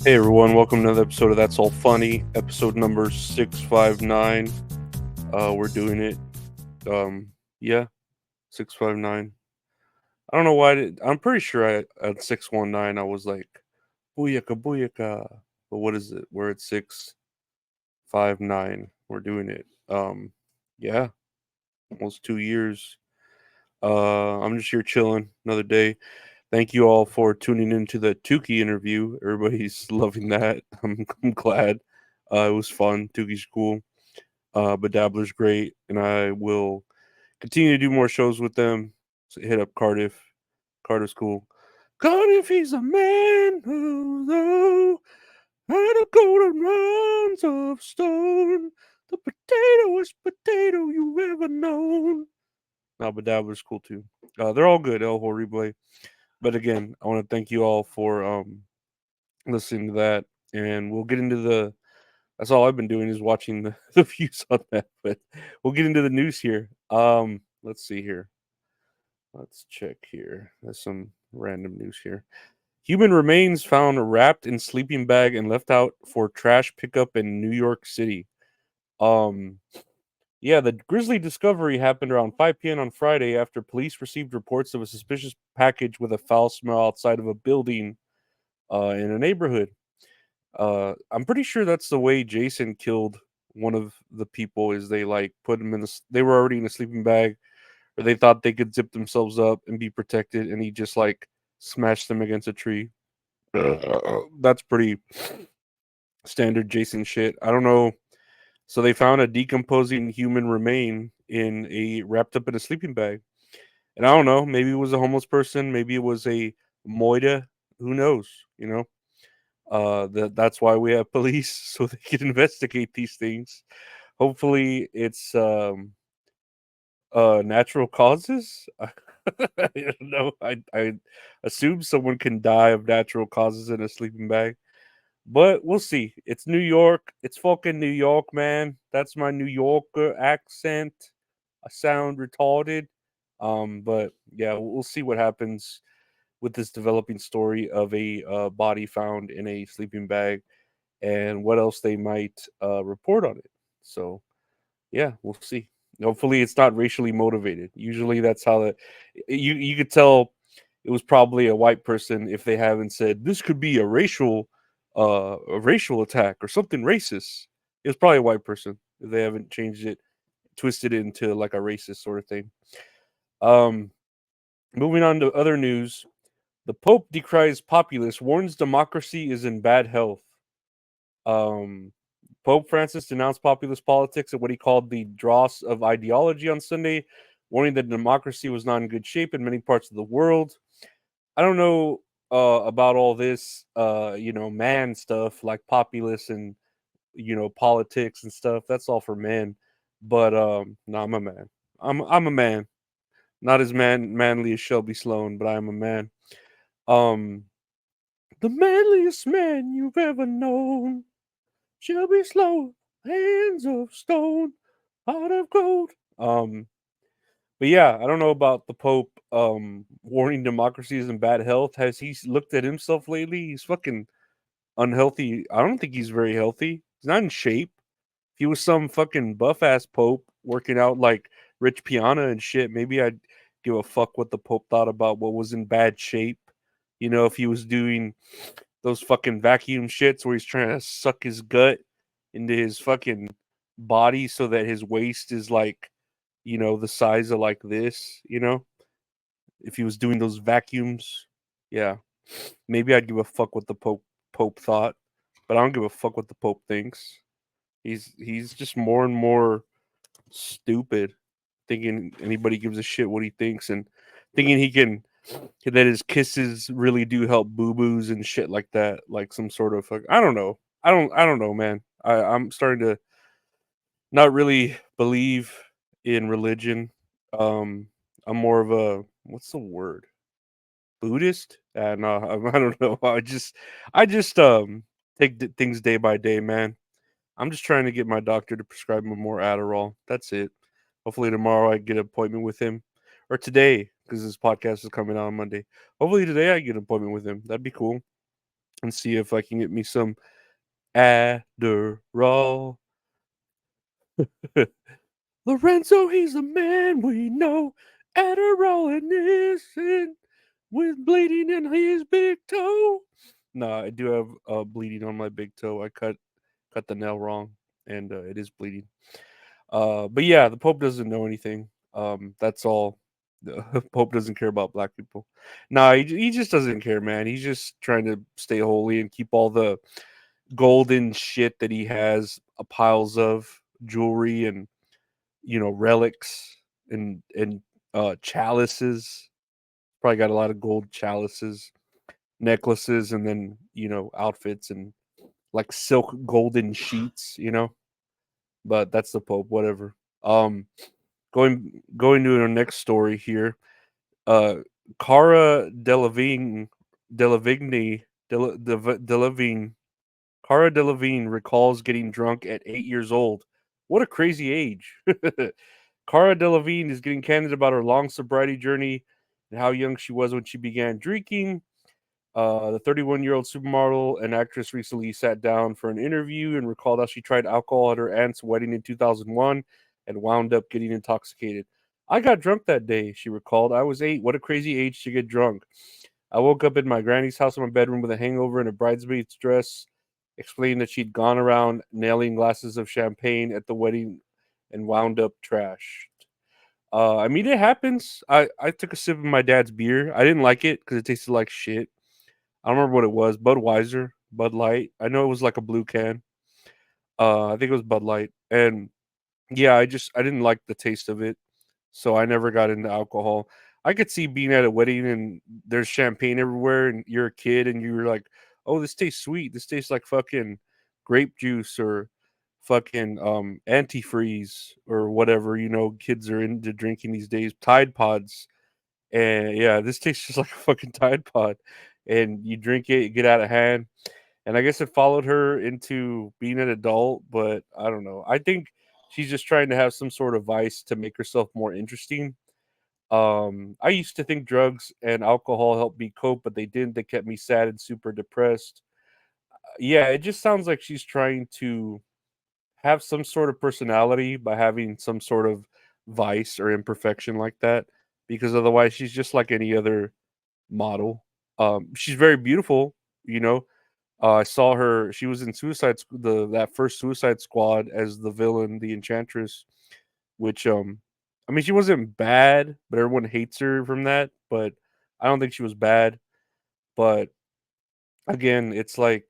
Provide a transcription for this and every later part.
Hey everyone, welcome to another episode of That's All Funny, episode number 659. We're doing it. Um, yeah, 659. I don't know why. I'm pretty sure at 619 I was like, booyaka, booyaka. But what is it? We're at 659. We're doing it. Yeah, almost 2 years. I'm just here chilling another day. Thank you all for tuning into the Tukey interview. Everybody's loving that. I'm glad. It was fun. Tukey's cool. But Dabbler's great, and I will continue to do more shows with them. So hit up Cardiff. Cardiff's cool. Cardiff, he's a man who's low, and a golden runs of stone. The potatoest potato you've ever known. No, but Dabbler's cool too. They're all good. El Horrible. But again, I want to thank you all for listening to that, and we'll get into the. That's all I've been doing is watching the, the views on that. But we'll get into the news here. Let's see here. Let's check here. There's some random news here. Human remains found wrapped in sleeping bag and left out for trash pickup in New York City. Um, yeah, the grisly discovery happened around 5 p.m. on Friday after police received reports of a suspicious package with a foul smell outside of a building in a neighborhood. I'm pretty sure that's the way Jason killed one of the people. Is they like put him in they were already in a sleeping bag, or they thought they could zip themselves up and be protected, and he just like smashed them against a tree. That's pretty standard Jason shit. I don't know. So they found a decomposing human remain in a wrapped up in a sleeping bag, and I don't know. Maybe it was a homeless person. Maybe it was a moida. Who knows? You know. That's why we have police so they can investigate these things. Hopefully, it's natural causes. I don't know. I assume someone can die of natural causes in a sleeping bag, but we'll see. It's New York. It's fucking New York, man. That's my New Yorker accent. I sound retarded. But yeah, we'll see what happens with this developing story of a body found in a sleeping bag and what else they might report on it. So yeah, we'll see. Hopefully, it's not racially motivated. Usually, that's how that you could tell it was probably a white person if they haven't said this could be a racial attack or something racist. It was probably a white person if they haven't changed it, twisted it into like a racist sort of thing. Um, moving on to other news, the Pope decries populists, warns democracy is in bad health. Um, Pope Francis denounced populist politics at what he called the dross of ideology on Sunday, warning that democracy was not in good shape in many parts of the world. I don't know about all this, man stuff like populists and politics and stuff. That's all for men. But no, I'm a man. I'm a man. Not as manly as Shelby Sloan, but I am a man. Um, the manliest man you've ever known. Shelby Sloan, hands of stone, heart of gold. But yeah, I don't know about the Pope warning democracy is in bad health. Has he looked at himself lately? He's fucking unhealthy. I don't think he's very healthy. He's not in shape. If he was some fucking buff ass Pope working out like Rich Piana and shit, maybe I'd give a fuck what the Pope thought about what was in bad shape. You know, if he was doing those fucking vacuum shits where he's trying to suck his gut into his fucking body so that his waist is like, the size of like this. If he was doing those vacuums, yeah, maybe I'd give a fuck what the Pope thought, but I don't give a fuck what the Pope thinks. He's just more and more stupid, thinking anybody gives a shit what he thinks and thinking he can that his kisses really do help boo boos and shit like that, like some sort of I don't know. I don't know, man. I'm starting to not really believe in religion. Um, I'm more of a what's the word? Buddhist? No, I don't know. I just take things day by day, man. I'm just trying to get my doctor to prescribe me more Adderall. That's it. Hopefully tomorrow I get an appointment with him, or today because this podcast is coming out on Monday. Hopefully today I get an appointment with him. That'd be cool. and see if I can get me some Adderall. Lorenzo, he's the man we know. Adderall innocent with bleeding in his big toe. No, I do have bleeding on my big toe. I cut the nail wrong, and it is bleeding. But yeah, the Pope doesn't know anything. That's all. The Pope doesn't care about black people. Nah, he just doesn't care, man. He's just trying to stay holy and keep all the golden shit that he has, piles of jewelry and relics and chalices. Probably got a lot of gold chalices, necklaces, and then outfits and like silk golden sheets. But that's the Pope, whatever. Um, going to our next story here. Uh, Cara Delevingne, Delevingne, Cara Delevingne recalls getting drunk at 8 years old. What a crazy age! Cara Delevingne is getting candid about her long sobriety journey and how young she was when she began drinking. The 31-year-old supermodel and actress recently sat down for an interview and recalled how she tried alcohol at her aunt's wedding in 2001 and wound up getting intoxicated. I got drunk that day, she recalled. I was 8. What a crazy age to get drunk. I woke up in my granny's house in my bedroom with a hangover and a bridesmaid's dress, explaining that she'd gone around nailing glasses of champagne at the wedding and wound up trashed. I mean, it happens. I took a sip of my dad's beer. I didn't like it because it tasted like shit. I don't remember what it was. Budweiser, Bud Light. I know it was like a blue can. I think it was Bud Light. And yeah, I didn't like the taste of it, so I never got into alcohol. I could see being at a wedding and there's champagne everywhere, and you're a kid and you're like, "Oh, this tastes sweet. This tastes like fucking grape juice or fucking antifreeze or whatever." Kids are into drinking these days. Tide Pods, and yeah, this tastes just like a fucking Tide Pod. And you drink it, you get out of hand. And I guess it followed her into being an adult, but I don't know. I think she's just trying to have some sort of vice to make herself more interesting. I used to think drugs and alcohol helped me cope, but they didn't. They kept me sad and super depressed. Yeah, it just sounds like she's trying to have some sort of personality by having some sort of vice or imperfection like that, because otherwise she's just like any other model. She's very beautiful, you know. I saw her. She was in that first Suicide Squad as the villain, the Enchantress. Which I mean, she wasn't bad, but everyone hates her from that. But I don't think she was bad. But again, it's like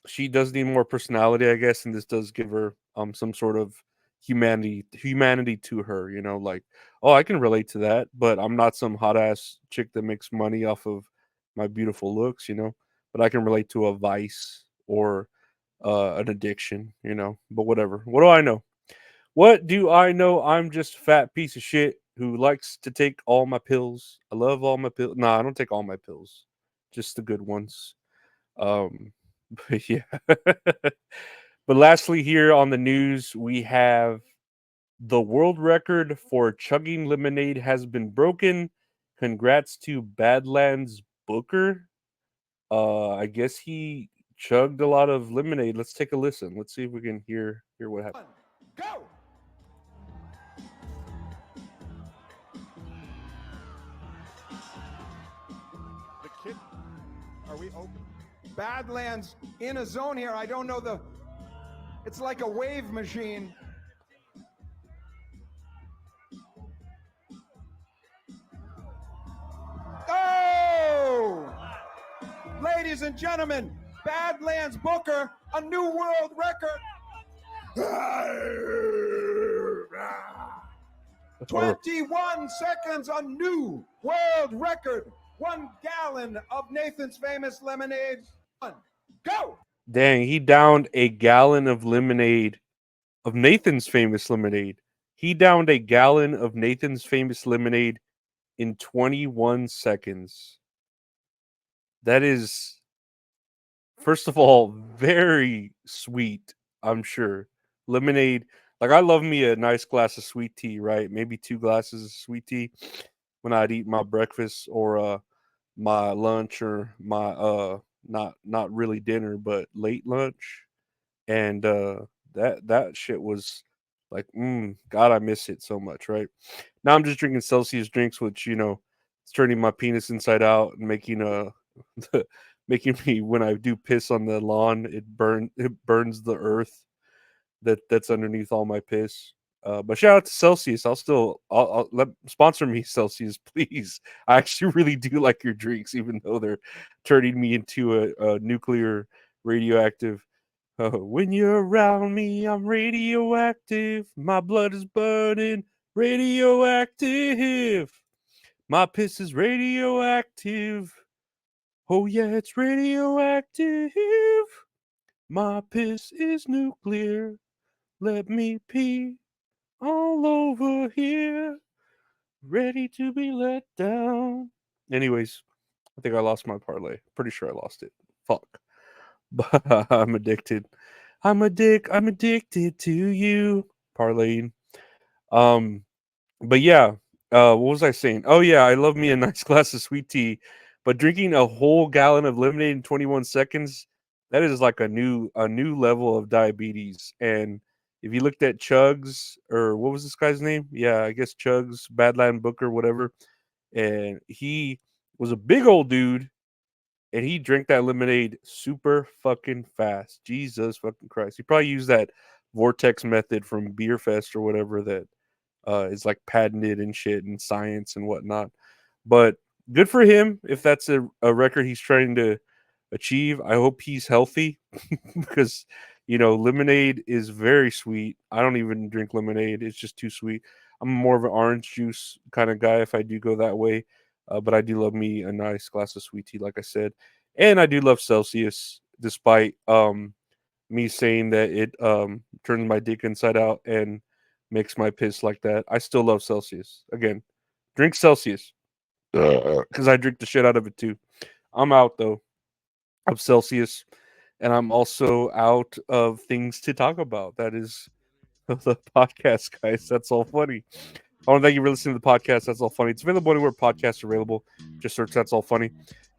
she does need more personality, I guess, and this does give her some sort of humanity to her. Like, oh, I can relate to that, but I'm not some hot ass chick that makes money off of my beautiful looks. But I can relate to a vice or an addiction. But whatever. What do I know? What do I know? I'm just a fat piece of shit who likes to take all my pills. I love all my pills. Nah, I don't take all my pills, just the good ones. Um, but yeah. But lastly, here on the news, we have the world record for chugging lemonade has been broken. Congrats to Badlands Booker. I guess he chugged a lot of lemonade. Let's take a listen. Let's see if we can hear what happened. Go! The kid, are we open? Badlands in a zone here. I don't know it's like a wave machine. Oh! Ladies and gentlemen, Badlands Booker, a new world record. 21 seconds, a new world record. 1 gallon of Nathan's famous lemonade. Go! Dang, he downed a gallon of lemonade, of Nathan's famous lemonade. He downed a gallon of Nathan's famous lemonade in 21 seconds. That is, first of all, very sweet, I'm sure. Lemonade, like I love me a nice glass of sweet tea, right? Maybe 2 glasses of sweet tea when I'd eat my breakfast or my lunch or my not really dinner, but late lunch, and that shit was like, God, I miss it so much. Right now, I'm just drinking Celsius drinks, which it's turning my penis inside out and making making me when I do piss on the lawn, it burns the earth that's underneath all my piss. But shout out to Celsius. I'll let sponsor me, Celsius, please. I actually really do like your drinks, even though they're turning me into a nuclear radioactive. When you're around me, I'm radioactive. My blood is burning, radioactive. My piss is radioactive. Oh yeah, it's radioactive. My piss is nuclear. Let me pee all over here, ready to be let down. Anyways, I think I lost my parlay. Pretty sure I lost it. Fuck. But I'm addicted. I'm addicted to you. Parlaying. Um, but yeah, what was I saying? Oh yeah, I love me a nice glass of sweet tea, but drinking a whole gallon of lemonade in 21 seconds, that is like a new level of diabetes. And if you looked at Chugs, or what was this guy's name? Yeah, I guess Chugs, Badland Booker, whatever. And he was a big old dude, and he drank that lemonade super fucking fast. Jesus fucking Christ. He probably used that vortex method from Beer Fest or whatever that is like patented and shit and science and whatnot. But good for him if that's a record he's trying to achieve. I hope he's healthy because lemonade is very sweet. I don't even drink lemonade; it's just too sweet. I'm more of an orange juice kind of guy if I do go that way. But I do love me a nice glass of sweet tea, like I said, and I do love Celsius, despite me saying that it turns my dick inside out and makes my piss like that. I still love Celsius. Again, drink Celsius because I drink the shit out of it too. I'm out though of Celsius, and I'm also out of things to talk about. That is the podcast, guys. That's all funny. I want to thank you for listening to the podcast. That's all funny. It's available anywhere podcasts are available. Just search That's All Funny.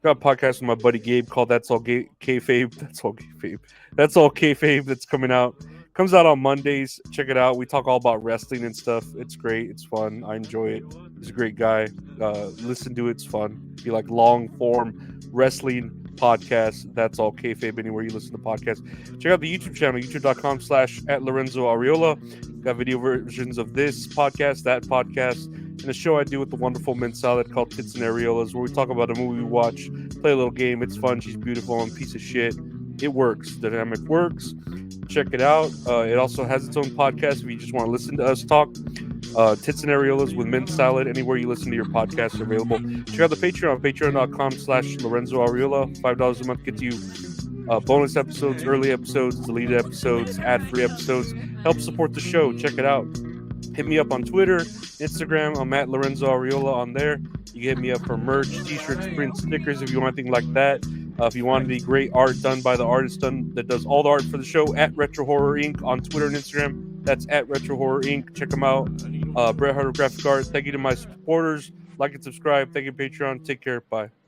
Got a podcast with my buddy Gabe called That's All Kayfabe. That's All Kayfabe. That's All Kayfabe. That's coming out. Comes out on Mondays. Check it out. We talk all about wrestling and stuff. It's great. It's fun. I enjoy it. He's a great guy. Listen to it. It's fun. If you like long form wrestling podcast, That's All Kayfabe anywhere you listen to podcasts. Check out the YouTube channel, youtube.com/@ Lorenzo Ariola. Got video versions of this podcast, that podcast, and a show I do with the wonderful Mint Salad called Tits and Areolas, where we talk about a movie we watch, play a little game. It's fun. She's beautiful and piece of shit. It works. The dynamic works. Check it out. It also has its own podcast if you just want to listen to us talk. Tits and Areolas with Mint Salad. Anywhere you listen to your podcasts are available. Check out the Patreon, patreon.com/Lorenzo Ariola. $5 a month gets you bonus episodes, early episodes, deleted episodes, ad-free episodes. Help support the show. Check it out. Hit me up on Twitter, Instagram. I'm at Lorenzo Ariola on there. You can hit me up for merch, t-shirts, prints, stickers if you want anything like that. If you want any great art done by the artist that does all the art for the show, at Retro Horror Inc. on Twitter and Instagram. That's at Retro Horror Inc. Check them out. Bret Harder Graphic Art. Thank you to my supporters. Like and subscribe. Thank you, Patreon. Take care. Bye.